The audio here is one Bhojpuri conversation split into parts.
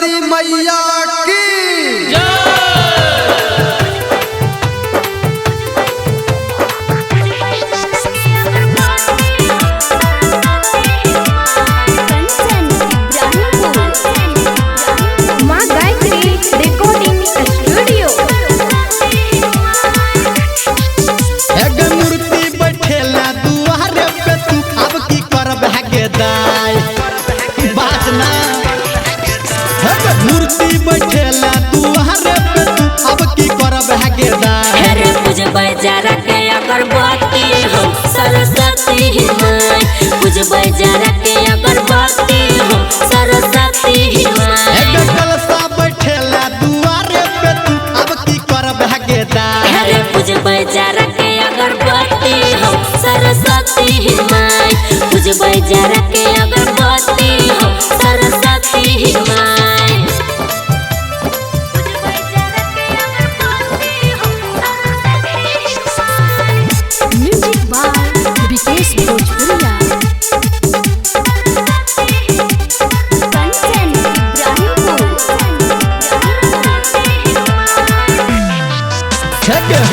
सरस्वती मैया की मूर्ति बैठेला दुआरे पे तू अब की करब हगेदार रे पूजबै जरा के अगरबत्ती हम सरस्वती माई पूजबै जरा के अगरबत्ती हम सरस्वती माई एक कलशा बैठेला दुआरे पे तू अब की करब हगेदार रे पूजबै जरा के अगरबत्ती हम सरस्वती माई पूजबै जरा के अगरबत्ती हम सरस्वती माई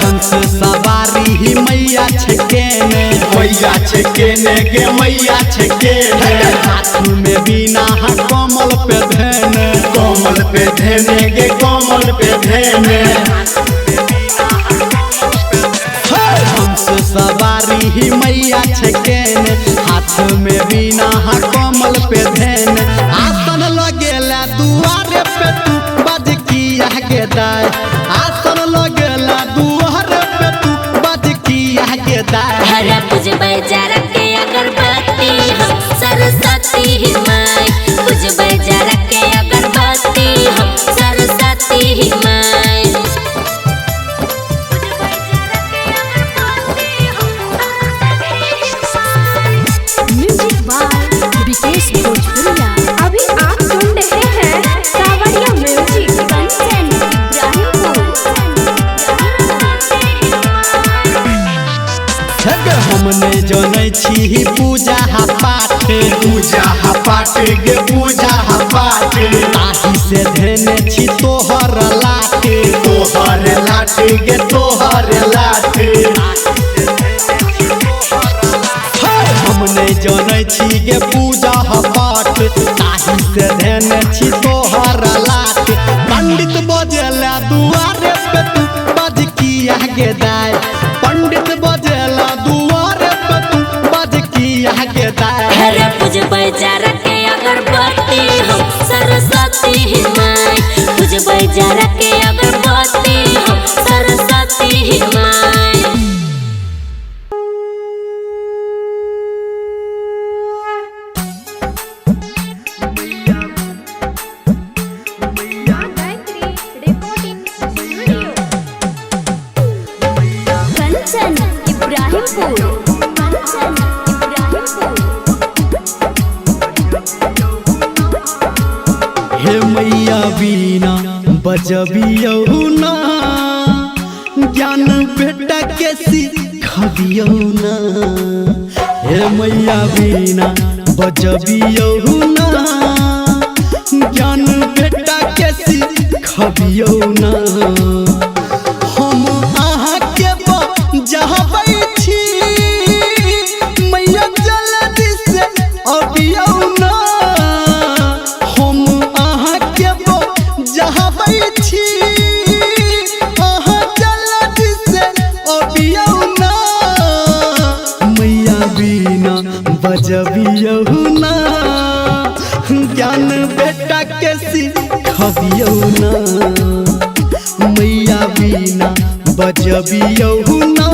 हंस सवारी ही मैया छकेने गे मैया छकेने हाथ में बीना कमल पे धेने गे कमल पे धेने हंस सवारी ही मैया छकेने हाथ में बीना कमल पे धेने आसन लगेला दुआरे पे तू बज किया गेदाय आसन लगेला दुआरे पे तू बज किया गेदाय रे पूजबै जरा के अगरबत्ती हम सरस्वती माई पूजबै जरा के अगरबत्ती हम सरस्वती माई अभी आप सुन रहे हैं कावड़िया म्यूजिक कंचन हमने जनै छी पूजा पाठ गे पूजा पाठ ताही से धेने छी तोहर लाठ गे तोहर लाठ हमने जनै छी गे पूजा पाठ ताही से धेने छी तोहर लाठ पंडित बजेला दुआरे पे तू बज किया गेदाय पंडित बजेला दुआरे पे तू बज किया गेदाय रे पूजबै जरा के अगरबत्ती हम सरस्वती माई पूजबै जरा के अगरबत्ती हम सरस्वती माई हे मैया बीना बजबियौ ना ज्ञान बेटा के सिखबियौ ना हे मैया बीना बजबियौ ना ज्ञान बेटा के सिखबियौ ना हम अहाँ के बजाबै छी मैया जल्दी से अबियौ ना हम अहाँ के बजाबै छी अहाँ जल्दी से अबियौ ना मैया बीना बजबियौ ना ज्ञान बेटा के सिखबियौ ना मैया बीना बजबियौ ना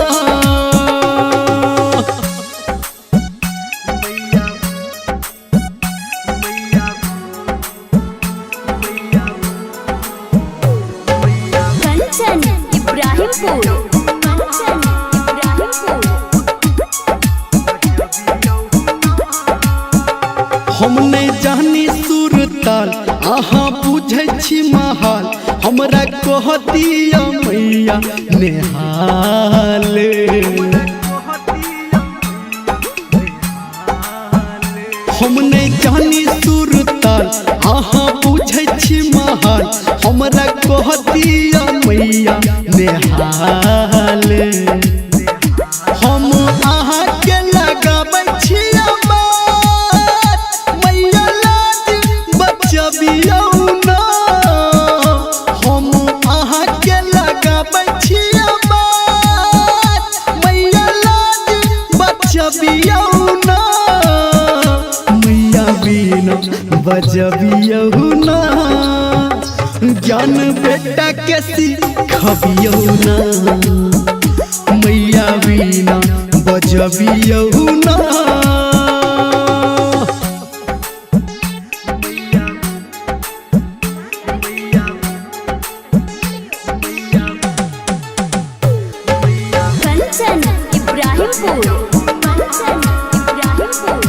हम नहीं जानी सुर ताल अहाँ बुझै छी महाल हमरा कह दिया मैया नेहाल हम नहीं जानी सुर ताल अहाँ बुझै छी बजबियहु ना ज्ञान बेटा के सिखबियहु ना मैया बिना बजबियहु ना कंचन इब्राहिमपुर कंचन इब्राहिमपुर।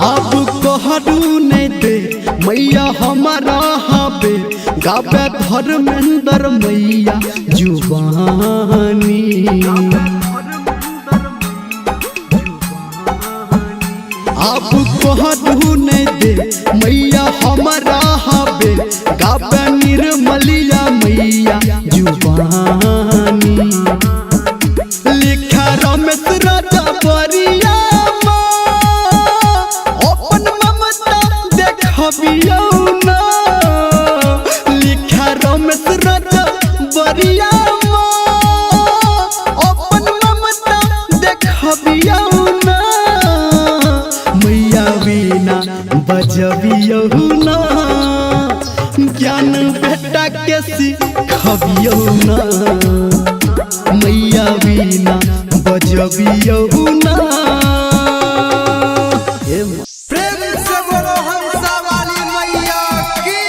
अब कहू नहीं दे मैया हमारा हबे गावे धर्मेंद्र मैया जुबानी अब कहू नहीं दे मैया हमारा हबे गावे निर्मलिया मैया जुबानी लिखा रमेश राजा बरिया अपन ममता देखबियौ ना लिखा रमेश राजा बरिया अपन ममता देखबियौ ना मैया बिना बजबियौ ना ज्ञान बेटा के सिखबियौ ना मैया बिना बजबियहु ना। प्रेम से बोलो हंसा वाली मैया की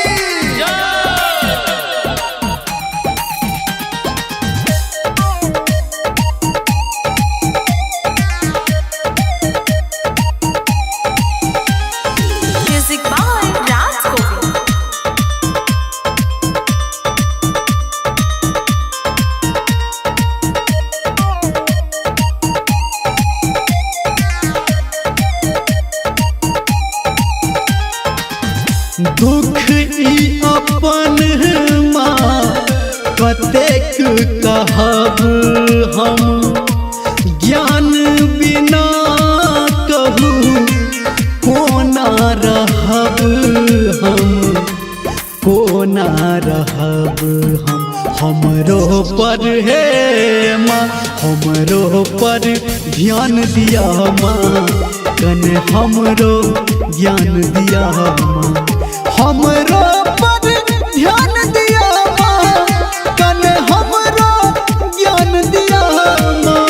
म्यूजिक बाय राज गोविंद। दुख ई अपन माँ कतेक कहब हम ज्ञान बिना कहू कोना रहब हम कोना रहब हमरो पर हे माँ हमरो पर ध्यान दिया माँ कन हमरो ज्ञान दिया माँ हमरो पर ध्यान दिया माँ कन हमरो ज्ञान दिया माँ।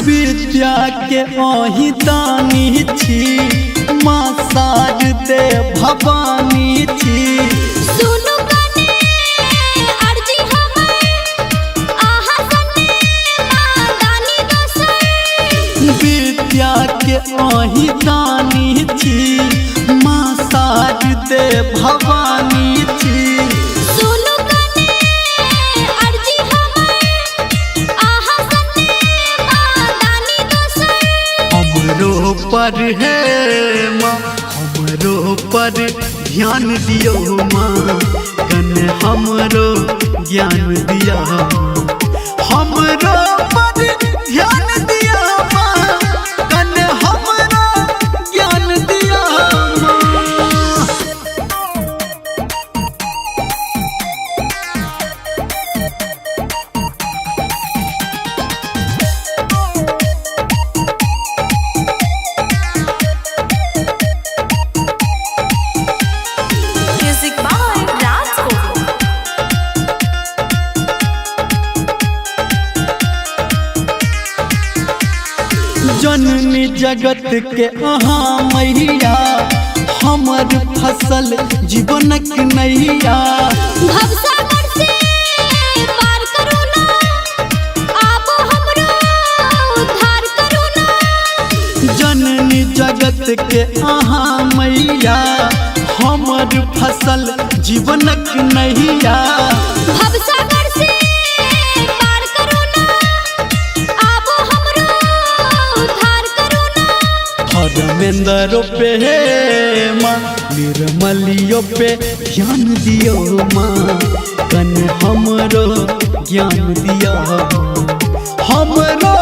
विद्या के अहि दानी छी माँ शारदे भवानी छी सुनु कने अर्जी हमें आहा सने माँ दानी दसई। विद्या के अहि दानी छी माँ शारदे भवानी छी सुनु कने अर्जी हमें आहा सने माँ दानी दसई। हमरो पर है माँ हमरो पर ध्यान दियो माँ कन हमरो ज्ञान दिया माँ हमरो पर ध्यान दिया माँ कन हमरो ज्ञान दिया माँ। म्यूजिक बाय राज गोविंद। जननी जगत के अहाँ मैया हमर फसल जीवनक नैया भवसागर से पार करो ना आप हमरो उद्धार करो ना। जननी जगत के अहाँ मैया हमर फसल जीवनक नैया भवसागर से पार करो ना आप हमरो उद्धार करो ना। हर धर्मेंद्र पे माँ निर्मलियो पे ज्ञान दियो माँ कन हमरो ज्ञान दियो हमरो